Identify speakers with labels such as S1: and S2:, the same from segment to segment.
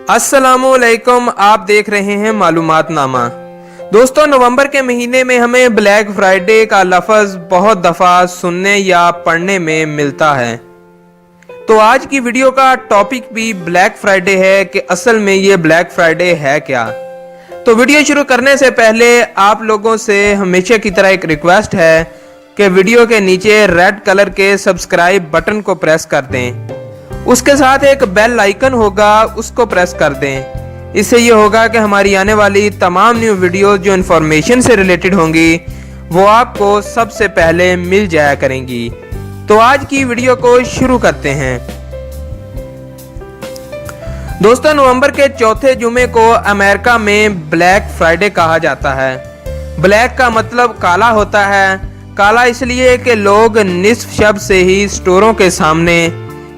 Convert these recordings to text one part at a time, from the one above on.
S1: अस्सलामुअलैकुम, आप देख रहे हैं मालूमात नामा। दोस्तों, नवंबर के महीने में हमें ब्लैक फ्राइडे का लफ्ज बहुत दफा सुनने या पढ़ने में मिलता है। तो आज की वीडियो का टॉपिक भी ब्लैक फ्राइडे है कि असल में ये ब्लैक फ्राइडे है क्या। तो वीडियो शुरू करने से पहले आप लोगों से हमेशा की तरह एक रिक्वेस्ट है कि वीडियो के नीचे रेड कलर के सब्सक्राइब बटन को प्रेस कर दें। उसके साथ एक बेल आइकन होगा, उसको प्रेस कर दें। इससे ये होगा कि हमारी आने वाली तमाम न्यू वीडियो जो इन्फॉर्मेशन से रिलेटेड होंगी वो आपको सबसे पहले मिल जाया करेंगी। तो आज की वीडियो को शुरू करते हैं। दोस्तों, नवंबर के चौथे जुमे को अमेरिका में ब्लैक फ्राइडे कहा जाता है। ब्लैक का मतलब काला होता है। काला इसलिए कि लोग निस्फ शब से ही स्टोरों के सामने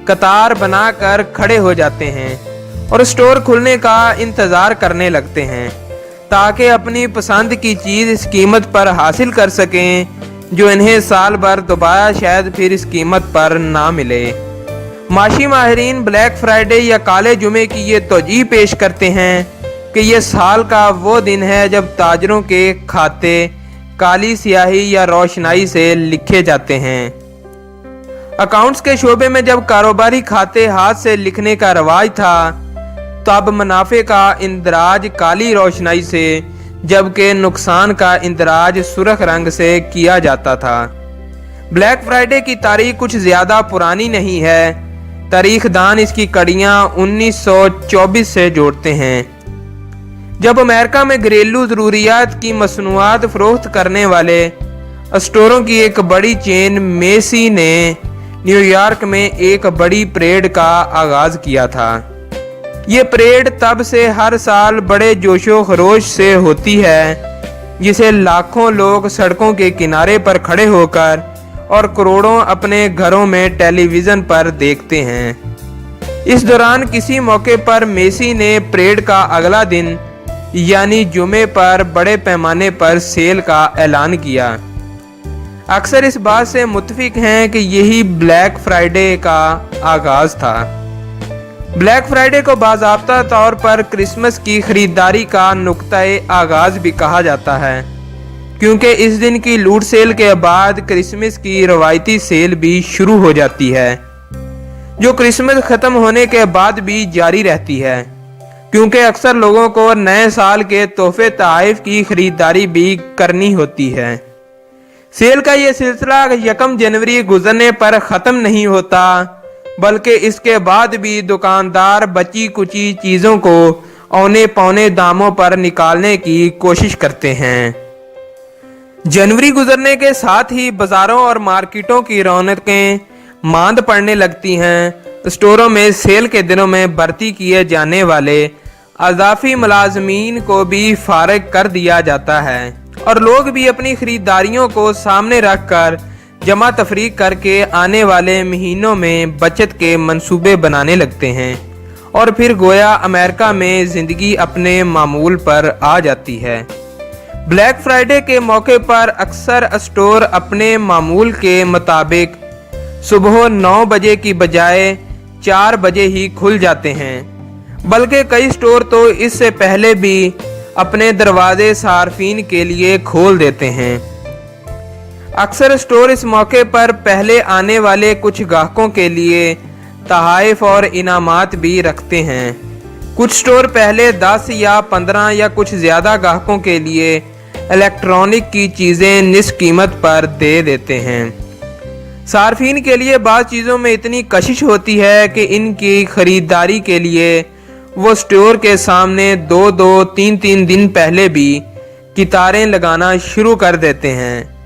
S1: कतार बनाकर खड़े हो जाते हैं और स्टोर खुलने का इंतजार करने लगते हैं ताकि अपनी पसंद की चीज इस कीमत पर हासिल कर सकें जो इन्हें साल भर दोबारा शायद फिर इस कीमत पर ना मिले। माशी माहिरीन ब्लैक फ्राइडे या काले जुमे की ये तौजीह पेश करते हैं कि ये साल का वो दिन है जब ताजरों के खाते काली स्याही या रोशनाई से लिखे जाते हैं। अकाउंट्स के शोबे में जब कारोबारी खाते हाथ से लिखने का रवाज था तब मुनाफे का इंदराज काली रोशनाई से जबकि नुकसान का इंदराज सुर्ख रंग से किया जाता था। ब्लैक फ्राइडे की तारीख कुछ ज्यादा पुरानी नहीं है। तारीखदान इसकी कड़ियां 1924 से जोड़ते हैं जब अमेरिका में घरेलू जरूरियात की मसनूआत फरोख्त करने वाले स्टोरों की एक बड़ी चेन मेसी ने न्यूयॉर्क में एक बड़ी परेड का आगाज किया था। ये परेड तब से हर साल बड़े जोशो खरोश से होती है जिसे लाखों लोग सड़कों के किनारे पर खड़े होकर और करोड़ों अपने घरों में टेलीविजन पर देखते हैं। इस दौरान किसी मौके पर मेसी ने परेड का अगला दिन यानी जुमे पर बड़े पैमाने पर सेल का ऐलान किया। अक्सर इस बात से मुत्तफिक हैं कि यही ब्लैक फ्राइडे का आगाज था। ब्लैक फ्राइडे को बाज़ाब्ता तौर पर क्रिसमस की खरीदारी का नुक्ता-ए आगाज भी कहा जाता है क्योंकि इस दिन की लूट सेल के बाद क्रिसमस की रवायती सेल भी शुरू हो जाती है जो क्रिसमस खत्म होने के बाद भी जारी रहती है क्योंकि अक्सर लोगों को नए साल के तोहफे तोहफ़ की खरीदारी भी करनी होती है। सेल का ये सिलसिला 1 जनवरी गुजरने पर ख़त्म नहीं होता बल्कि इसके बाद भी दुकानदार बची कुची चीज़ों को औने पौने दामों पर निकालने की कोशिश करते हैं। जनवरी गुजरने के साथ ही बाज़ारों और मार्केटों की रौनकें मांद पड़ने लगती हैं। स्टोरों में सेल के दिनों में भर्ती किए जाने वाले अज़ाफ़ी मुलाज़मीन को भी फारिग कर दिया जाता है और लोग भी अपनी खरीदारियों को सामने रखकर जमा तफरीक करके आने वाले महीनों में बचत के मंसूबे बनाने लगते हैं और फिर गोया अमेरिका में जिंदगी अपने मामूल पर आ जाती है। ब्लैक फ्राइडे के मौके पर अक्सर स्टोर अपने मामूल के मुताबिक सुबह 9 बजे की बजाय 4 बजे ही खुल जाते हैं, बल्कि कई स्टोर तो इससे पहले भी अपने दरवाजे सार्फिन के लिए खोल देते हैं। अक्सर स्टोर इस मौके पर पहले आने वाले कुछ ग्राहकों के लिए तोहफ़े और इनामात भी रखते हैं। कुछ स्टोर पहले 10 या 15 या कुछ ज़्यादा ग्राहकों के लिए इलेक्ट्रॉनिक की चीज़ें निस कीमत पर दे देते हैं। सार्फिन के लिए बाज़ चीज़ों में इतनी कशिश होती है कि इनकी खरीदारी के लिए वो स्टोर के सामने 2-2, 3-3 दिन पहले भी कतारें लगाना शुरू कर देते हैं।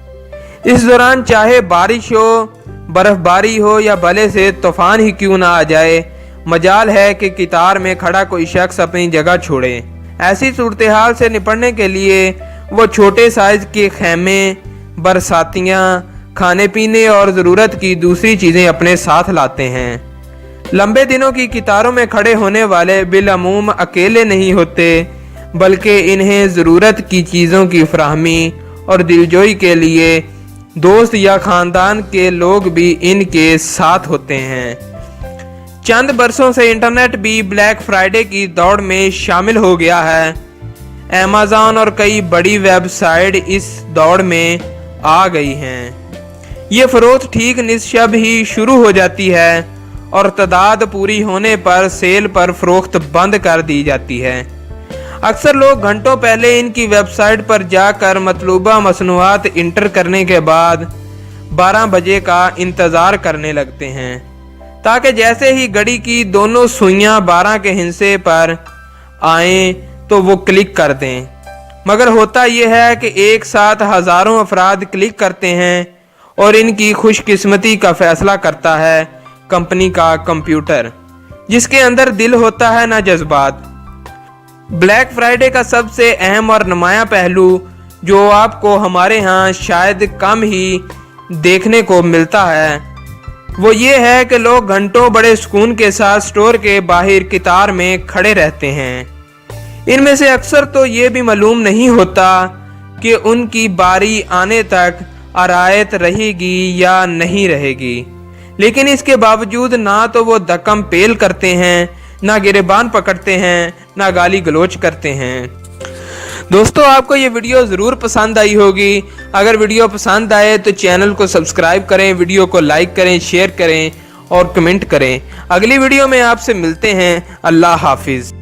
S1: इस दौरान चाहे बारिश हो, बर्फबारी हो या भले से तूफान ही क्यों ना आ जाए, मजाल है कि कतार में खड़ा कोई शख्स अपनी जगह छोड़े। ऐसी सूरत हाल से निपटने के लिए वो छोटे साइज के खेमे, बरसातियाँ, खाने पीने और ज़रूरत की दूसरी चीज़ें अपने साथ लाते हैं। लंबे दिनों की कतारों में खड़े होने वाले बिलअमूम अकेले नहीं होते बल्कि इन्हें ज़रूरत की चीज़ों की फराहमी और दिलजोई के लिए दोस्त या ख़ानदान के लोग भी इनके साथ होते हैं। चंद बरसों से इंटरनेट भी ब्लैक फ्राइडे की दौड़ में शामिल हो गया है। अमेज़न और कई बड़ी वेबसाइट इस दौड़ में आ गई हैं। ये फरोख्त ठीक निस्बत ही शुरू हो जाती है और तादाद पूरी होने पर सेल पर फरोख्त बंद कर दी जाती है। अक्सर लोग घंटों पहले इनकी वेबसाइट पर जाकर मतलूबा मसनूआत इंटर करने के बाद 12 बजे का इंतज़ार करने लगते हैं, ताकि जैसे ही घड़ी की दोनों सुइयां 12 के हिस्से पर आएं तो वो क्लिक कर दें। मगर होता यह है कि एक साथ हज़ारों अफराद क्लिक करते हैं और इनकी खुशकिस्मती का फैसला करता है कंपनी का कंप्यूटर, जिसके अंदर दिल होता है ना जज्बात। ब्लैक फ्राइडे का सबसे अहम और नुमाया पहलू जो आपको हमारे यहाँ शायद कम ही देखने को मिलता है, वो ये है कि लोग घंटों बड़े सुकून के साथ स्टोर के बाहर कतार में खड़े रहते हैं। इनमें से अक्सर तो ये भी मालूम नहीं होता कि उनकी बारी आने तक आरायत रहेगी या नहीं रहेगी, लेकिन इसके बावजूद ना तो वो धक्कम पेल करते हैं, ना गिरेबान पकड़ते हैं, ना गाली गलोच करते हैं। दोस्तों, आपको ये वीडियो ज़रूर पसंद आई होगी। अगर वीडियो पसंद आए तो चैनल को सब्सक्राइब करें, वीडियो को लाइक करें, शेयर करें और कमेंट करें। अगली वीडियो में आपसे मिलते हैं। अल्लाह हाफिज़।